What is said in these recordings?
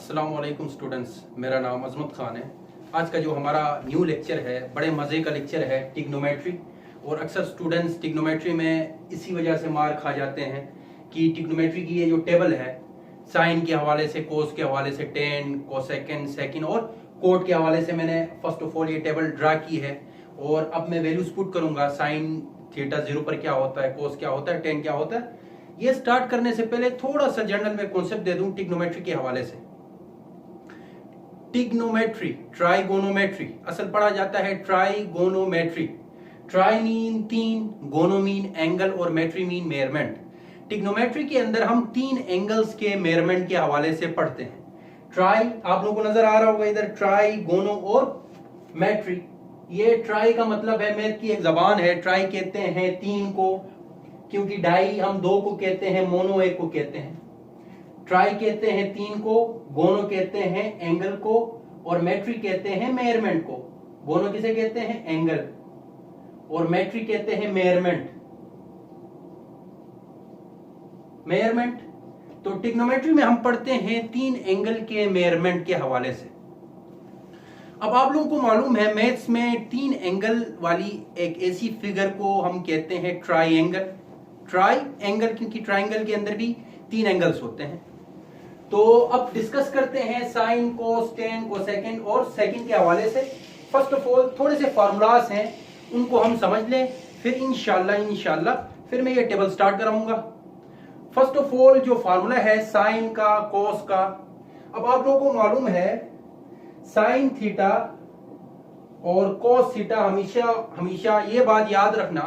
अस्सलाम वालेकुम स्टूडेंट्स, मेरा नाम अजमत खान है। आज का जो हमारा न्यू लेक्चर है बड़े मज़े का लेक्चर है ट्रिग्नोमेट्री। और अक्सर स्टूडेंट्स ट्रिग्नोमेट्री में इसी वजह से मार खा जाते हैं कि ट्रिग्नोमेट्री की ये जो टेबल है साइन के हवाले से, कोस के हवाले से, टेन, कोसेकेंड, सेकंड और कोट के हवाले से मैंने फर्स्ट ऑफ ऑल ये टेबल ड्रा की है। और अब मैं वैल्यूज पुट करूंगा, साइन थीटा 0 पर क्या होता है, कोस क्या होता है, टेन क्या होता है। ये स्टार्ट करने से पहले थोड़ा सा जनरल में कॉन्सेप्ट दे दूं ट्रिग्नोमेट्री के हवाले से। ट्रिग्नोमेट्री, ट्राइगोनोमेट्री असल पढ़ा जाता है ट्राइगोनोमेट्री। ट्राई मीन तीन, गोनो मीन एंगल और मेट्री मीन मेजरमेंट। ट्रिग्नोमेट्री के अंदर हम तीन एंगल्स के मेजरमेंट के हवाले से पढ़ते हैं। ट्राई आप लोगों को नजर आ रहा होगा इधर, ट्राई, गोनो और मेट्री। ये ट्राई का मतलब है, मैथ की एक जबान है। ट्राई कहते हैं तीन को, क्योंकि डाई हम दो को कहते हैं, मोनो एक को कहते हैं। ट्राई कहते हैं तीन को, गोनो कहते हैं एंगल को और मेट्री कहते हैं मेजरमेंट को। गोनो किसे कहते हैं? एंगल। और मेट्री कहते हैं मेजरमेंट। मेजरमेंट तो ट्रिग्नोमेट्री में हम पढ़ते हैं तीन एंगल के मेजरमेंट के हवाले से। अब आप लोगों को मालूम है मैथ्स में तीन एंगल वाली एक ऐसी फिगर को हम कहते हैं ट्राइएंगल। ट्राइएंगल क्योंकि ट्राइंगल के अंदर भी तीन एंगल्स होते हैं। तो अब डिस्कस करते हैं साइन, कोस, टेन, कोसेकेंड और सेकंड के हवाले से। फर्स्ट ऑफ ऑल थोड़े से फार्मूलाज हैं, उनको हम समझ लें, फिर इंशाल्लाह फिर मैं ये टेबल स्टार्ट कराऊंगा। फर्स्ट ऑफ ऑल जो फार्मूला है साइन का, कोस का। अब आप लोगों को मालूम है साइन थीटा और कोस थीटा हमेशा ये बात याद रखना,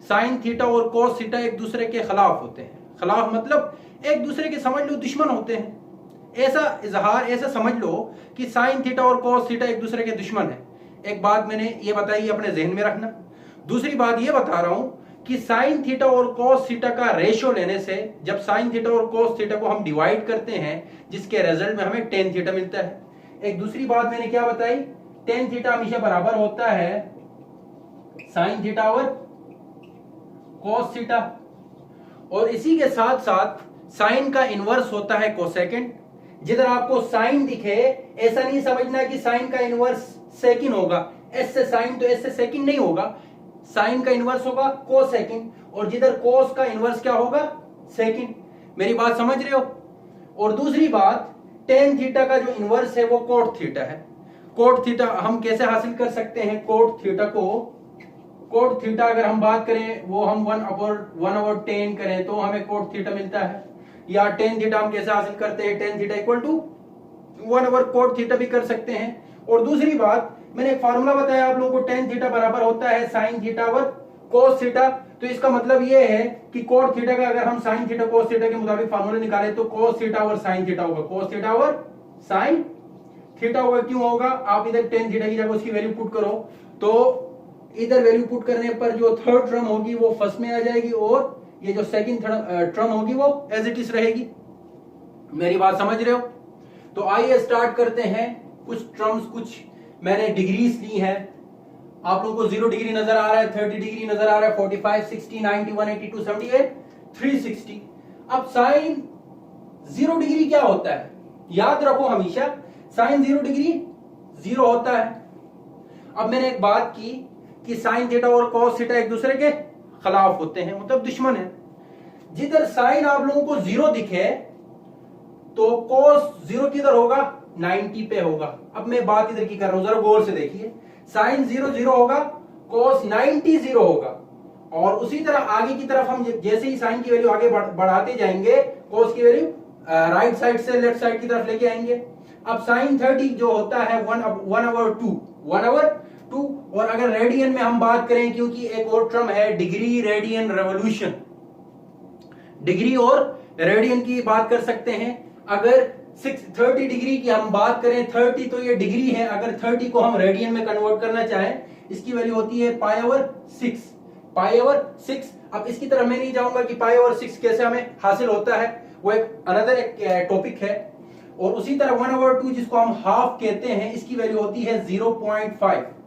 साइन थीटा और कोस थीटा एक दूसरे के खिलाफ होते हैं। खिलाफ मतलब एक दूसरे के समझ लो दुश्मन होते हैं। ऐसा इजहार, ऐसा समझ लो कि साइन थीटा और कोस थीटा एक दूसरे के दुश्मन है। एक बात मैंने ये बताई, अपने जहन में रखना। दूसरी बात ये बता रहा हूं कि साइन थीटा और कोस थीटा का रेशियो लेने से, जब साइन थीटा और कोस थीटा को हम डिवाइड करते हैं, जिसके रिजल्ट में हमें टेन थीटा मिलता है। एक दूसरी बात मैंने क्या बताई, टेन थीटा हमेशा बराबर होता है साइन थीटा और कोस थीटा। और इसी के साथ साथ साइन का इनवर्स होता है कोसेकेंड। जिधर आपको साइन दिखे ऐसा नहीं समझना कि साइन का इनवर्स सेकंड होगा। एस से साइन तो एस से सेकंड नहीं होगा, साइन का इनवर्स होगा कोसेकेंड। और जिधर कोस का इनवर्स क्या होगा? सेकंड। मेरी बात समझ रहे हो? और दूसरी बात, टेन थीटा का जो इनवर्स है वो कोट थीटा है। कोट थीटा हम कैसे हासिल कर सकते हैं? कोट थीटा को, कोट थीटा अगर हम बात करें वो हम 1/10 करें तो हमें कोट थीटा मिलता है। या टेन थीटा हम कैसे हासिल करते हैं? Tan theta equal to cot theta भी कर सकते हैं। और दूसरी बात, मैंने एक फार्मूला बताया आप लोगों को, टेन थीटा बराबर होता है साइन थीटा और कोस थीटा। तो इसका मतलब ये है कि कोट थीटा का अगर हम साइन थीटा कोस थीटा के मुताबिक फार्मूला निकाले तो कोस थीटा और साइन थीटा होगा, कोस थीटा और साइन थीटा होगा। क्यों होगा? आप इधर टेन थीटा की जगह उसकी वैल्यू पुट करो तो इधर वैल्यू पुट करने पर जो थर्ड टर्म होगी वो फर्स्ट में आ जाएगी और ये जो सेकंड टर्म होगी वो एज इट इज रहेगी। मेरी बात समझ रहे हो? तो आइए स्टार्ट करते हैं। कुछ टर्म्स, कुछ मैंने डिग्रीज ली है। आप लोगों को 0 डिग्री नजर आ रहा है, 30 डिग्री नजर आ रहा है, 45, 60, 90, 180, 278, 360। अब साइन 0 डिग्री क्या होता है? याद रखो हमेशा साइन 0 डिग्री 0 होता है। अब मैंने एक बात की कि साइन थीटा और कॉस थीटा एक दूसरे के खिलाफ होते हैं, मतलब दुश्मन है। जिधर साइन आप लोगों को 0 दिखे तो कॉस 0 किधर होगा? 90 पे होगा। अब मैं बात इधर की कर रहा हूं, जरा गौर से देखिए। साइन 0 0 होगा, कॉस 90 0 होगा। और उसी तरह आगे की तरफ हम जैसे ही साइन की वैल्यू आगे बढ़ाते जाएंगे, कॉस की वैल्यू राइट साइड से लेफ्ट साइड की तरफ लेके आएंगे। अब साइन 30 जो होता है 1/2। और अगर रेडियन में हम बात करें, क्योंकि एक और टर्म है डिग्री, रेडियन, रेवोल्यूशन। डिग्री और रेडियन की बात कर सकते हैं। अगर 30 डिग्री की हम बात करें, 30 तो ये डिग्री है, अगर 30 को हम रेडियन में कन्वर्ट करना चाहें, इसकी वैल्यू होती है पाई/6। पाई/6। अब इसकी तरफ मैं नहीं जाऊंगा कि पाई/6 कैसे हमें हासिल होता है, वो एक अनदर एक टॉपिक है। और उसी तरह 1/2 जिसको हम हाफ कहते हैं, इसकी वैल्यू होती है 0.5।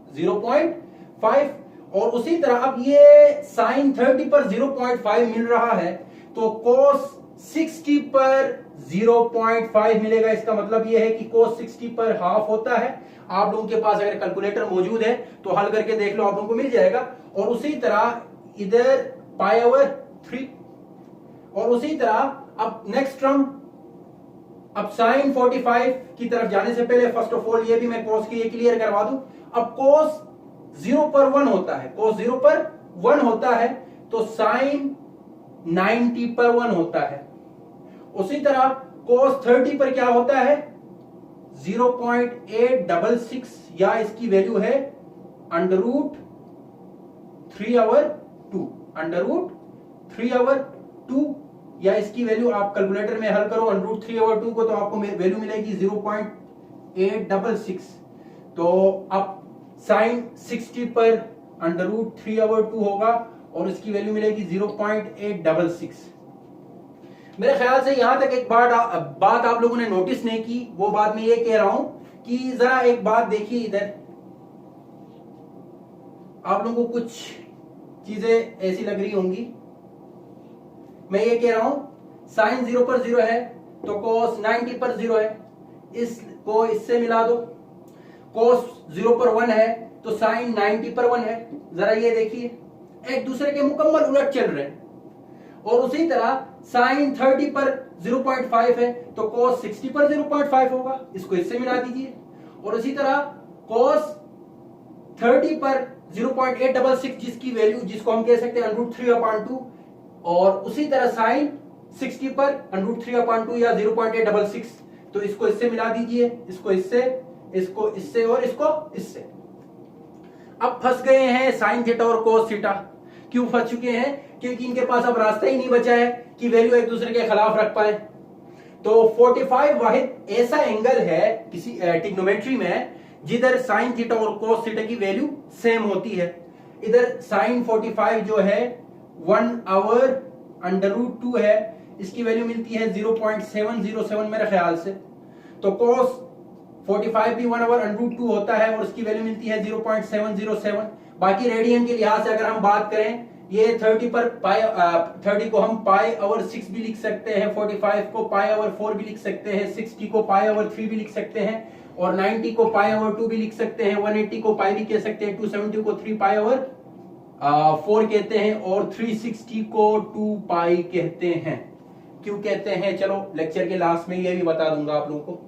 और उसी तरह अब ये साइन 30 पर 0.5 मिल रहा है तो कोस 60 पर 0.5 मिलेगा। इसका मतलब यह है कि cos 60 पर हाफ होता है। आप लोगों के पास अगर कैलकुलेटर मौजूद है तो हल करके देख लो, आप लोगों को मिल जाएगा। और उसी तरह इधर π/3 और उसी तरह अब नेक्स्ट टर्म, अब sin 45 की तरफ जाने से पहले फर्स्ट ऑफ ऑल ये भी मैं cos के ये क्लियर करवा दूं। अब cos 0 पर 1 होता है, cos 0 पर 1 होता है तो sin 90 पर 1 होता है। उसी तरह cos 30 पर क्या होता है 0.866 या इसकी वैल्यू है √3/2 √3/2 या इसकी वैल्यू आप कैलकुलेटर में हल करो √3/2 को तो आपको वैल्यू मिलेगी 0.866। तो अब sin 60 पर √3/2 होगा और इसकी वैल्यू मिलेगी 0.866। मेरे ख्याल से यहां तक एक बात आप लोगों ने नोटिस नहीं की, वो बात मैं ये कह रहा हूं कि जरा एक बात देखिए, इधर आप लोगों को कुछ चीजें ऐसी लग रही होंगी। मैं ये कह रहा हूं sin 0 पर 0 है तो cos 90 पर 0 है, इसको इससे मिला दो। cos 0 पर 1 है तो sin 90 पर 1 है। जरा ये देखिए एक दूसरे के मुकम्मल उलट चल रहे हैं। और उसी तरह sin 30 पर 0.5 है तो cos 60 पर 0.5 होगा, इसको इससे मिला दीजिए। और उसी तरह cos 30 पर 0.866 जिसकी वैल्यू जिसको हम कह सकते हैं √3/2 और उसी तरह sin 60 पर √3/2 या 0.866 तो इसको इससे मिला दीजिए, इसको इससे, इसको इससे और इसको इससे। अब फंस गए हैं sin थीटा और cos थीटा। क्यों फंस चुके हैं? क्योंकि इनके पास अब रास्ता ही नहीं बचा है कि वैल्यू एक दूसरे के खिलाफ रख पाए। तो 45 वाहिद ऐसा एंगल है किसी ट्रिग्नोमेट्री में जिधर sin थीटा और cos थीटा की वैल्यू सेम होती है। इधर sin 45 जो है 1/√2 है, इसकी वैल्यू मिलती है 0.707 मेरे ख्याल से। तो cos 45 भी 1/√2 होता है और इसकी वैल्यू मिलती है 0.707। बाकी रेडियन के लिहाज से अगर हम बात करें, ये 30 पर 30 को हम π/6 भी लिख सकते हैं, 45 को π/4 भी लिख सकते हैं, 60 को π/3 भी लिख सकते हैं और 90 को π/2 भी लिख सकते हैं, 180 को π भी कह सकते हैं, 270 को 3π/4 कहते हैं और 360 को 2π कहते हैं। क्यों कहते हैं चलो लेक्चर के लास्ट में ये भी बता दूंगा आप लोगों को।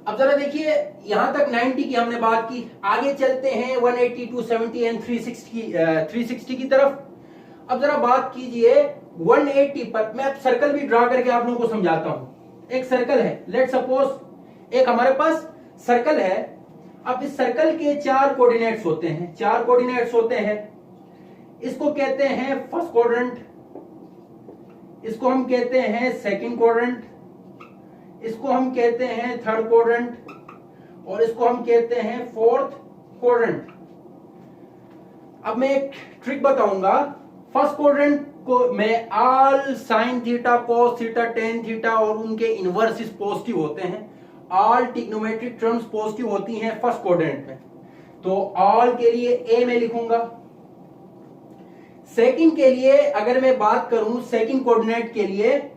अब जरा देखिए यहां तक 90 की हमने बात की, आगे चलते हैं 180, 270 एंड 360 की तरफ। अब जरा बात कीजिए 180 पर। मैं अब सर्कल भी ड्रा करके आप लोगों को समझाता हूं। एक सर्कल है, लेट सपोज एक हमारे पास सर्कल है। अब इस सर्कल के 4 कोऑर्डिनेट्स होते हैं, 4 कोऑर्डिनेट्स होते हैं। इसको कहते हैं फर्स्ट क्वाड्रेंट, इसको हम कहते हैं सेकंड क्वाड्रेंट, इसको हम कहते हैं थर्ड क्वाड्रेंट और इसको हम कहते हैं फोर्थ क्वाड्रेंट। अब मैं एक ट्रिक बताऊंगा। फर्स्ट क्वाड्रेंट को मैं all sin theta, cos theta, tan theta और उनके इनवर्सेस पॉजिटिव होते हैं। ऑल ट्रिग्नोमेट्रिक टर्म्स पॉजिटिव होती हैं फर्स्ट क्वाड्रेंट में, तो ऑल के लिए ए में लिखूंगा। सेकंड के लिए अगर मैं बात करूं, सेकंड कोऑर्डिनेट के लिए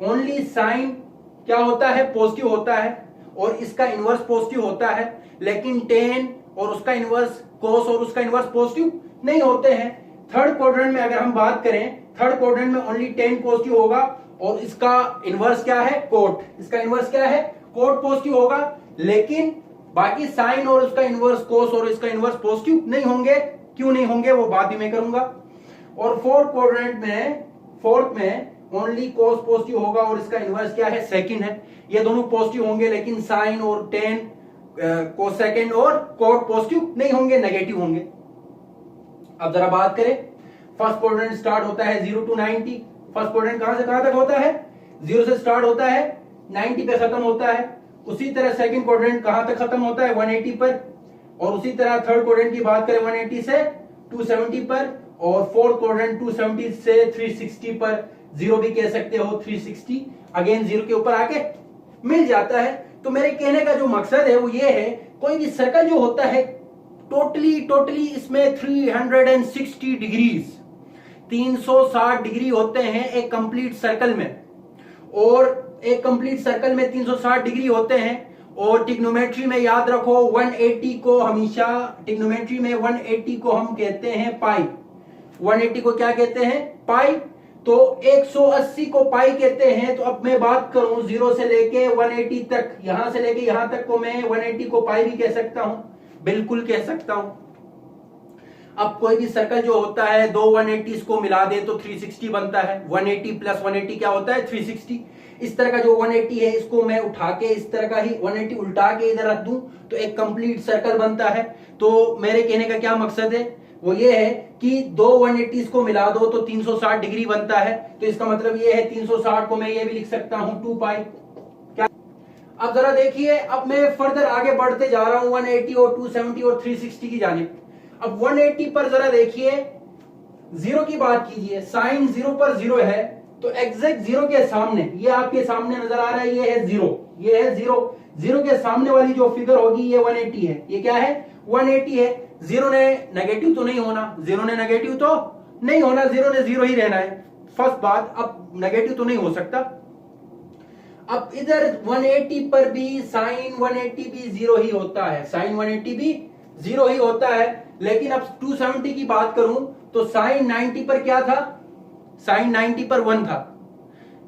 ओनली साइन क्या होता है, पॉजिटिव होता है और इसका इनवर्स पॉजिटिव होता है, लेकिन टेन और उसका इनवर्स, कोस और उसका इनवर्स पॉजिटिव नहीं होते हैं। थर्ड क्वाड्रेंट में अगर हम बात करें, थर्ड क्वाड्रेंट में ओनली टेन पॉजिटिव होगा और इसका इनवर्स क्या है, कोट। इसका इनवर्स क्या है, कोट पॉजिटिव होगा, लेकिन बाकी साइन और उसका इनवर्स, कोस और इसका इनवर्स पॉजिटिव नहीं होंगे। क्यों नहीं होंगे वो बात भी मैं करूंगा। और फोर्थ क्वाड्रेंट में, फोर्थ में ओनली कोस पॉजिटिव होगा और इसका इनवर्स क्या है, सेकंड है। ये दोनों पॉजिटिव होंगे, लेकिन साइन और टेन, कोसेकेंड और कोट पॉजिटिव नहीं होंगे, नेगेटिव होंगे। अब जरा बात करें, फर्स्ट क्वाड्रेंट स्टार्ट होता है 0 to 90। फर्स्ट क्वाड्रेंट कहां से कहां तक होता है, 0 से स्टार्ट होता है, 90 पे खत्म होता है। उसी तरह सेकंड क्वाड्रेंट कहां तक खत्म होता है, 180 पर। और उसी तरह थर्ड क्वाड्रेंट की बात करें 180 से 270 पर और फोर्थ क्वाड्रेंट 270 से 360 पर, 0 भी कह सकते हो, 360 अगेन 0 के ऊपर आके मिल जाता है। तो मेरे कहने का जो मकसद है वो ये है, कोई भी सर्कल जो होता है टोटली इसमें 360 डिग्रीज 360 डिग्री होते हैं एक कंप्लीट सर्कल में, और एक कंप्लीट सर्कल में 360 डिग्री होते हैं। और ट्रिग्नोमेट्री में याद रखो 180 को हमेशा, ट्रिग्नोमेट्री में 180 को हम कहते हैं पाई। 180 को क्या कहते हैं? पाई। तो 180 को पाई कहते हैं। तो अब मैं बात करूं 0 से लेके 180 तक, यहां से लेके यहां तक को मैं 180 को पाई भी कह सकता हूं, बिल्कुल कह सकता हूं। अब कोई भी सर्कल जो होता है दो 180 को मिला दे तो 360 बनता है। 180 प्लस 180 क्या होता है? 360। इस तरह का जो 180 है इसको मैं उठा के इस तरह का ही 180 उल्टा के इधर रख दूं तो एक कंप्लीट सर्कल बनता है। तो मेरे कहने का क्या मकसद है? वो ये है कि दो 180 को मिला दो तो 360 डिग्री बनता है। तो इसका मतलब ये है 360 को मैं ये भी लिख सकता हूं 2 पाई। क्या? अब जरा देखिए, अब मैं फर्दर आगे बढ़ते जा रहा हूं 180 और 270 और 360 की जानिब। अब 180 पर जरा देखिए, जीरो की बात कीजिए, साइन 0 पर 0 है तो एग्जैक्ट 0 के सामने, ये आपके सामने नजर आ रहा है, ये है 0, ये है 0। 0 के सामने वाली जो फिगर होगी ये 180 है। ये क्या है? 180 है। 0 ने नेगेटिव तो नहीं होना, 0 ने नेगेटिव तो नहीं होना, 0 ने 0 ही रहना है। फर्स्ट बात, अब नेगेटिव तो नहीं हो सकता। अब इधर 180 पर भी साइन 180 भी 0 ही होता है, साइन 180 भी 0 ही होता है। लेकिन अब 270 की बात करूं तो साइन 90 पर क्या था? साइन 90 पर 1 था।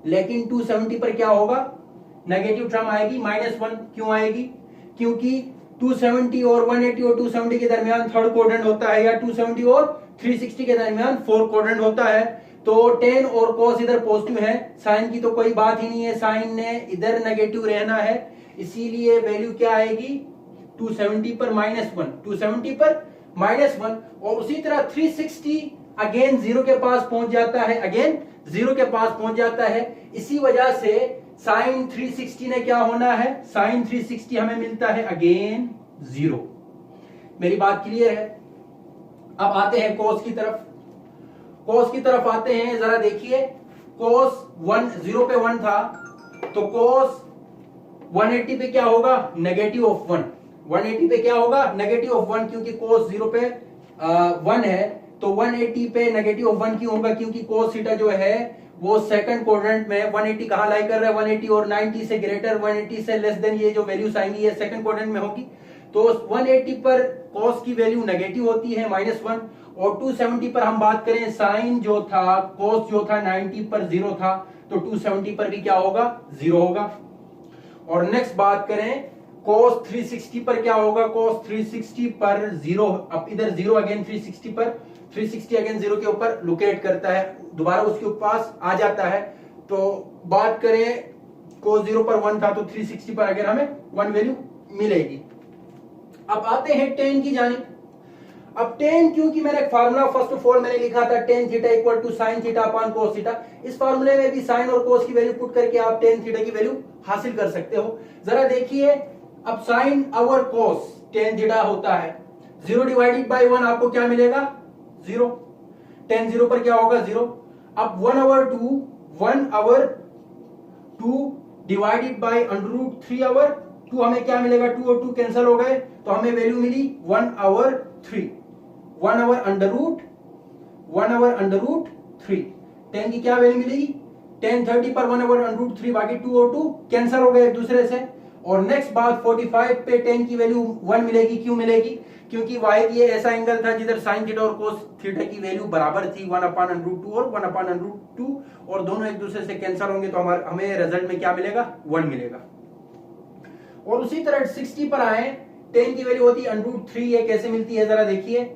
लेकिन 270 पर क्या होगा? नेगेटिव टर्म आएगी, -1। क्यों आएगी? क्योंकि 270 और 180 और 270 के दरमियान थर्ड क्वाड्रेंट होता है, या 270 और 360 के दरमियान फोर्थ क्वाड्रेंट होता है। तो tan और cos इधर पॉजिटिव है, साइन की तो कोई बात ही नहीं है, साइन ने इधर नेगेटिव रहना है। इसीलिए वैल्यू क्या आएगी? 270 पर -1, 270 पर -1। और उसी तरह 360 अगेन 0 के पास पहुंच जाता है, अगेन 0 के पास पहुंच जाता है। इसी वजह से साइन 360 ने क्या होना है? साइन 360 हमें मिलता है अगेन 0। मेरी बात क्लियर है? अब आते हैं cos की तरफ। cos की तरफ आते हैं, जरा देखिए, cos 0 पे 1 था तो cos 180 पे क्या होगा? Negative of 1। 180 पे क्या होगा? नेगेटिव ऑफ 1, क्योंकि cos 0 पे 1 है। तो 180 पे नेगेटिव ऑफ 1 क्यों होगा? क्योंकि cos थीटा जो है वो सेकंड क्वाड्रेंट में, 180 कहां लाई कर रहा है? 180 और 90 से ग्रेटर, 180 से लेस देन, ये जो वैल्यूज आएंगी ये सेकंड क्वाड्रेंट में होगी। तो 180 पर cos की वैल्यू नेगेटिव होती है, -1। और 270 पर हम बात करें, साइन जो था, cos जो था 90 पर 0 था, तो 270 पर भी क्या होगा? 0 होगा। और नेक्स्ट बात करें cos 360 पर क्या होगा? cos 360 पर 0। अब इधर 0 अगेन 360 पर, 360 अगेन 0 के ऊपर लोकेट करता है, दोबारा उसके पास आ जाता है। तो बात करें cos 0 पर 1 था तो 360 पर अगर हमें 1 वैल्यू मिलेगी। अब आते हैं tan की जानिब। अब tan, क्योंकि मैंने फार्मूला फर्स्ट ऑफ ऑल मैंने लिखा था tan theta equal to sin theta upon cos theta. इस फार्मूले में भी sin और cos की वैल्यू पुट करके आप tan थीटा की वैल्यू हासिल कर सकते हो। जरा देखिए, अब sin और cos tan थीटा होता है 0 डिवाइडेड बाय 1, आपको क्या मिलेगा? 0। tan 0 पर क्या होगा? 0। अब 1/2 डिवाइडेड बाय √3 ओवर 2, हमें क्या मिलेगा? 2 और 2 कैंसिल हो गए तो हमें वैल्यू मिली 1/3। 1/√3। tan की क्या वैल्यू मिलेगी? tan 30 पर 1/√3, बाकी 2 और 2 कैंसिल हो गए एक दूसरे से। और नेक्स्ट बात, 45 पे tan की वैल्यू 1 मिलेगी। क्यों मिलेगी? क्योंकि वाहिद ये ऐसा एंगल था जिधर sin थीटा और cos थीटा की वैल्यू बराबर थी, 1/√2 और 1/√2, और दोनों एक दूसरे से कैंसिल होंगे तो हमें रिजल्ट में क्या मिलेगा? 1 मिलेगा। और उसी तरह 60 पर आए, tan की वैल्यू होती है √3। ये कैसे मिलती है? जरा देखिए,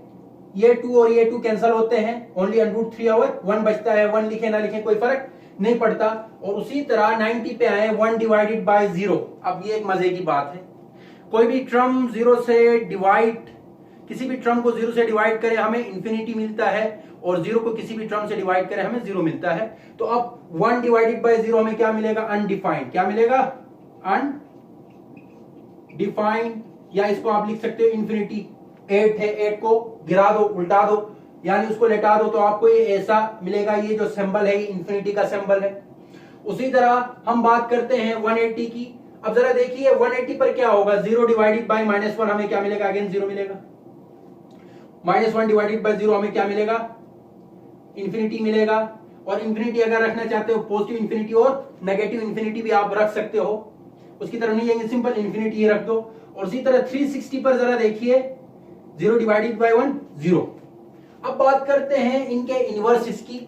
ये 2 और ये 2 कैंसिल होते हैं, ओनली √3 ओवर 1 बचता है। 1 लिखे ना लिखे कोई फर्क नहीं पड़ता। और उसी तरह 90 पे आए, 1 डिवाइडेड बाय 0। अब ये एक मजे की बात है, कोई भी टर्म 0 से डिवाइड, किसी भी टर्म को 0 से डिवाइड करें हमें इंफिनिटी मिलता है, और 0 को किसी भी टर्म से डिवाइड करें हमें 0 मिलता है। तो अब 1 डिवाइडेड बाय 0 हमें क्या मिलेगा? अनडिफाइंड। क्या मिलेगा? अनडिफाइंड, या इसको आप लिख सकते हो इंफिनिटी। 8 है, 8 को गिरा दो, उल्टा दो, यानी उसको लेटा दो तो आपको ये ऐसा मिलेगा। ये जो सिंबल है ये इंफिनिटी का सिंबल है। उसी तरह हम बात करते हैं 180 की। अब जरा देखिए 180 पर क्या होगा? 0 डिवाइडेड बाय -1 हमें क्या मिलेगा? अगेन 0 मिलेगा। -1 डिवाइडेड बाय 0 हमें क्या मिलेगा? इंफिनिटी मिलेगा, और इंफिनिटी अगर रखना चाहते हो पॉजिटिव इंफिनिटी और नेगेटिव इंफिनिटी भी आप रख सकते हो, उसकी तरफ नहीं जाएंगे, सिंपल इंफिनिटी ही रख दो। और उसी तरह 360 पर जरा देखिए 0 डिवाइडेड बाय 1 0। अब बात करते हैं इनके इनवर्सेस की,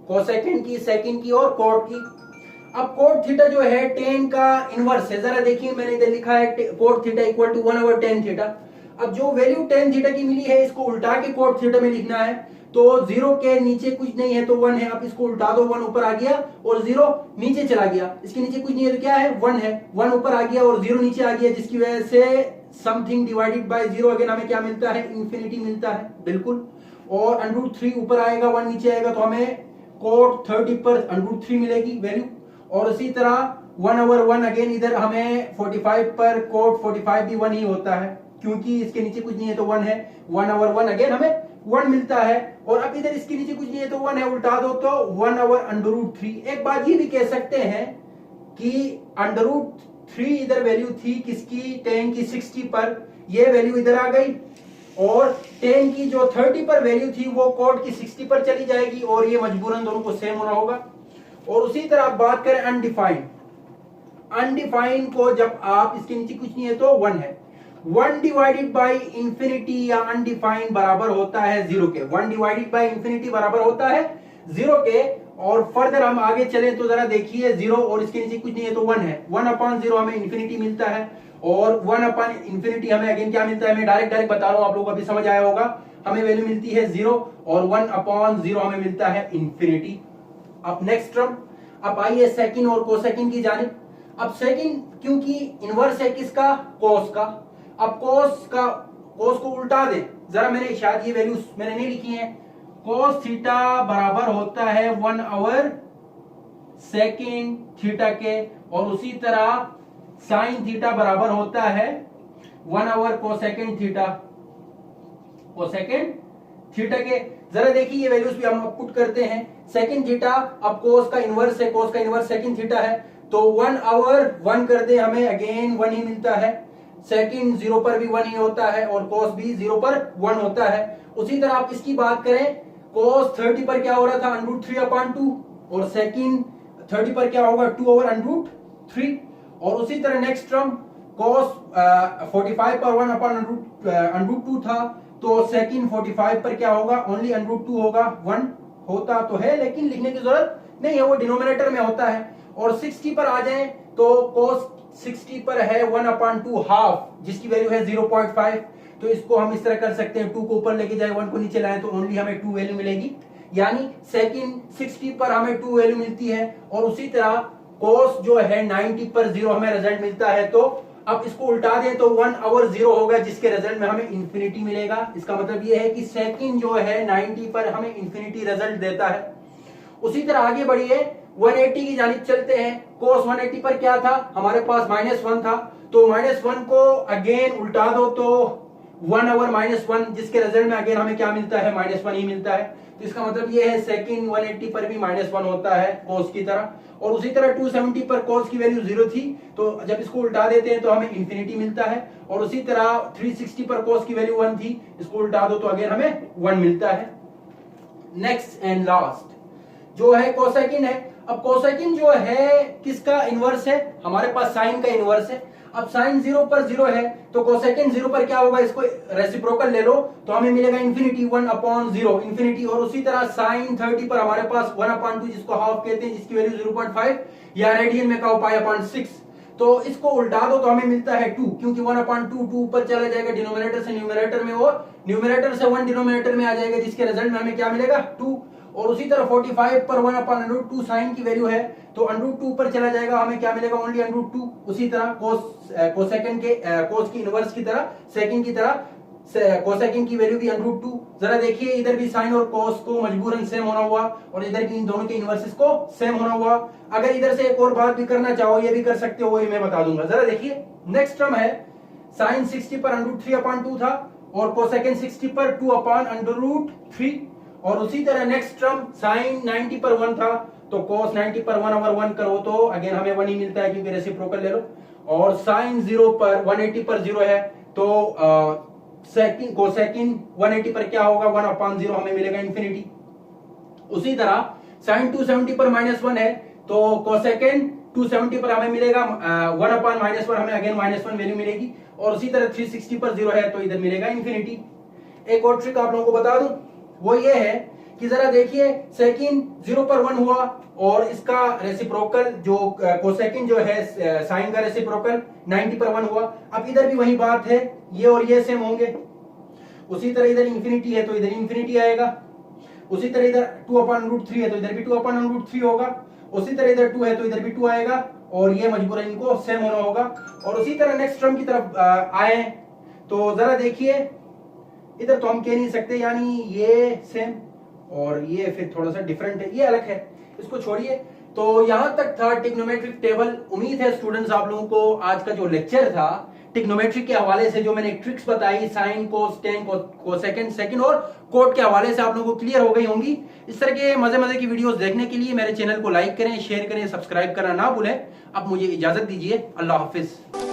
कोसेकेंड की, सेकंड की और कॉट की। अब कोट थीटा जो है tan का इनवर्स है, जरा देखिए मैंने इधर लिखा है cot theta equal to 1/tan theta. अब जो वैल्यू tan थीटा की मिली है इसको उल्टा के कोट थीटा में लिखना है, तो 0 के नीचे कुछ नहीं है तो 1 है। अब इसको उल्टा दो, 1 ऊपर आ गया और 0 नीचे चला गया, इसके नीचे कुछ नहीं है तो क्या है 1 है, 1 ऊपर आ गया और 0 नीचे आ गया, जिसकी वजह से समथिंग डिवाइडेड बाय 0 अगेन हमें क्या मिलता है, इंफिनिटी मिलता है बिल्कुल। और √3 ऊपर आएगा 1 नीचे आएगा तो हमें कोट 30 पर √3 मिलेगी वैल्यू। और उसी तरह 1/1 अगेन इधर हमें 45 पर कोट 45 भी 1 ही होता है, क्योंकि इसके नीचे कुछ नहीं है तो 1 है, 1/1 अगेन हमें 1 मिलता है। और अब इधर इसके नीचे कुछ नहीं है तो 1 है, उल्टा दो तो 1/√3। एक बात ये भी कह सकते हैं कि √3 इधर वैल्यू थी किसकी, tan की 60 पर, ये वैल्यू इधर आ गई, और tan की जो 30 पर वैल्यू थी वो कोट की 60 पर चली जाएगी, और ये मजबूरन दोनों को सेम होना होगा। और उसी तरह आप बात करें अनडिफाइंड, अनडिफाइंड को जब आप इसके नीचे कुछ नहीं है तो 1 है, 1 डिवाइडेड बाय इंफिनिटी या अनडिफाइंड बराबर होता है 0 के, 1 डिवाइडेड बाय इंफिनिटी बराबर होता है 0 के। और फर्दर हम आगे चलें तो जरा देखिए 0 और इसके नीचे कुछ नहीं है तो 1 है, 1/0 हमें इंफिनिटी मिलता है, और 1/इंफिनिटी हमें अगेन क्या मिलता है, मैं डायरेक्ट बता रहा हूं, आप लोगों को अभी समझ आया होगा, हमें वैल्यू मिलती है 0 और 1/0 हमें मिलता है इंफिनिटी। अब नेक्स्ट टर्म, अब आइए सेकंड और कोसेकंड की जानिब। अब सेकंड क्योंकि इनवर्स है किसका, कोस का। अब कोस को उल्टा दें, जरा मैंने शायद ये वैल्यूज मैंने नहीं लिखी है, कोस थीटा बराबर होता है 1/sec थीटा के, और उसी तरह साइन थीटा बराबर होता है 1/cosec थीटा, कोसेकेंड थीटा के। जरा देखिए ये वैल्यूज भी हम पुट करते हैं, सेकंड थीटा, अब कोस का इनवर्स है, कोस का इनवर्स सेकंड थीटा है, तो 1/1 कर दे हमें अगेन 1 ही मिलता है, सेकंड 0 पर भी 1 ही होता है, और कोस भी 0 पर 1 होता है। उसी तरह आप इसकी बात करें, कोस 30 पर क्या हो रहा था, √3/2, और सेकंड 30 पर क्या होगा 2/√3। और उसी तरह नेक्स्ट टर्म कोस 45 पर 1/√2 था, तो सेकंड 45 पर क्या होगा, ओनली √2 होगा, 1 होता तो है लेकिन लिखने की जरूरत नहीं है, वो डिनोमिनेटर में होता है। और 60 पर आ जाए तो cos 60 पर है 1/2 हाफ, जिसकी वैल्यू है 0.5, तो इसको हम इस तरह कर सकते हैं, 2 को ऊपर लेके जाए 1 को नीचे लाए तो ओनली हमें 2 वैल्यू मिलेगी, यानी सेकंड 60 पर हमें 2 वैल्यू मिलती है। और उसी तरह cos जो है 90 पर 0 हमें रिजल्ट मिलता है, तो अब इसको उल्टा दें तो 1/0 होगा, जिसके रिजल्ट में हमें इंफिनिटी मिलेगा। इसका मतलब यह है कि सेकंड जो है 90 पर हमें इंफिनिटी रिजल्ट देता है। उसी तरह आगे बढ़िए 180 की जानिब चलते हैं। cos 180 पर क्या था, हमारे पास -1 था, तो -1 को अगेन उल्टा दो तो 1/-1, जिसके रिजल्ट में अगेन हमें क्या मिलता है, -1 ही मिलता है। तो इसका मतलब ये है सेकंड 180 पर भी -1 होता है cos की तरह। और उसी तरह 270 पर cos की वैल्यू 0 थी, तो जब इसको उल्टा देते हैं तो हमें इंफिनिटी मिलता है। और उसी तरह 360 पर cos की वैल्यू 1 थी, इसको उल्टा दो तो अगेन हमें 1 मिलता है। नेक्स्ट एंड लास्ट जो है कोसेकिन है। अब कोसेकिन जो है किसका इनवर्स है, हमारे पास साइन का इनवर्स है। अब साइन 0 पर 0 है तो कोसेकिन 0 पर क्या होगा, इसको रेसिप्रोकल ले लो तो हमें मिलेगा इंफिनिटी 1/0 इंफिनिटी। और उसी तरह साइन 30 पर हमारे पास 1/2 जिसको हाफ कहते हैं, जिसकी वैल्यू 0.5 या रेडियन में कहो π/6, तो इसको उल्टा दो तो हमें मिलता है 2, क्योंकि 1/2 2 ऊपर चला जाएगा डिनोमिनेटर से न्यूमरेटर में, और न्यूमरेटर से 1 डिनोमिनेटर में आ जाएगा, जिसके रिजल्ट में हमें क्या मिलेगा 2। और उसी तरह 45 पर 1/√2 साइन की वैल्यू है, तो √2 ऊपर चला जाएगा, हमें क्या मिलेगा ओनली √2। उसी तरह कोसेकंड के कोस की इनवर्स की तरह सेकंड की तरह कोसेकंड की वैल्यू भी √2। जरा देखिए इधर भी साइन और कोस को मजबूरन सेम होना हुआ, और इधर भी इन दोनों के इनवर्सेस को सेम होना हुआ। अगर इधर से एक और बात भी करना चाहो ये भी कर सकते हो, ये मैं बता दूंगा। जरा देखिए नेक्स्ट टर्म है साइन 60 पर √3/2 था, और कोसेकंड 60 पर 2/√3। और उसी तरह नेक्स्ट टर्म साइन 90 पर 1 था, तो cos 90 पर 1/1 करो तो अगेन हमें 1 ही मिलता है, क्योंकि रेसिप्रोकल ले लो। और साइन 0 पर 180 पर 0 है, तो सेकंड कोसेकंड 180 पर क्या होगा 1/0 हमें मिलेगा इंफिनिटी। उसी तरह साइन 270 पर -1 है तो कोसेकेंड 270 पर हमें मिलेगा 1/-1 हमें अगेन -1 वैल्यू मिलेगी और उसी तरह 360 पर 0 है तो इधर मिलेगा इंफिनिटी। एक और ट्रिक आप लोगों को बता दूं, वो ये है कि जरा देखिए सेकिंड 0 पर 1 हुआ और इसका रेसिप्रोकल जो कोसेकिन जो है साइन का रेसिप्रोकल 90 पर 1 हुआ। अब इधर भी वही बात है, ये और ये सेम होंगे। उसी तरह इधर इंफिनिटी है तो इधर इंफिनिटी आएगा। उसी तरह इधर 2/√3 है तो इधर भी 2/√3 होगा। उसी तरह इधर 2 है तो इधर भी 2 आएगा और ये मजबूरन इनको सेम होना होगा। और उसी तरह नेक्स्ट टर्म की तरफ आए तो जरा देखिए, इधर तो हम कह नहीं सकते, यानी ये सेम और ये फिर थोड़ा सा डिफरेंट है, ये अलग है, इसको छोड़िए। तो यहां तक था ट्रिग्नोमेट्रिक टेबल। उम्मीद है स्टूडेंट्स आप लोगों को आज का जो लेक्चर था ट्रिग्नोमेट्री के हवाले से जो मैंने ट्रिक्स बताई sine cos ten cosecant second और कोट के हवाले से आप लोगों को क्लियर हो गई होंगी। इस तरह के मजे मजे की वीडियोस देखने के लिए मेरे चैनल को लाइक करें, शेयर करें, सब्सक्राइब करना ना भूलें। अब मुझे इजाजत दीजिए, अल्लाह हाफिज।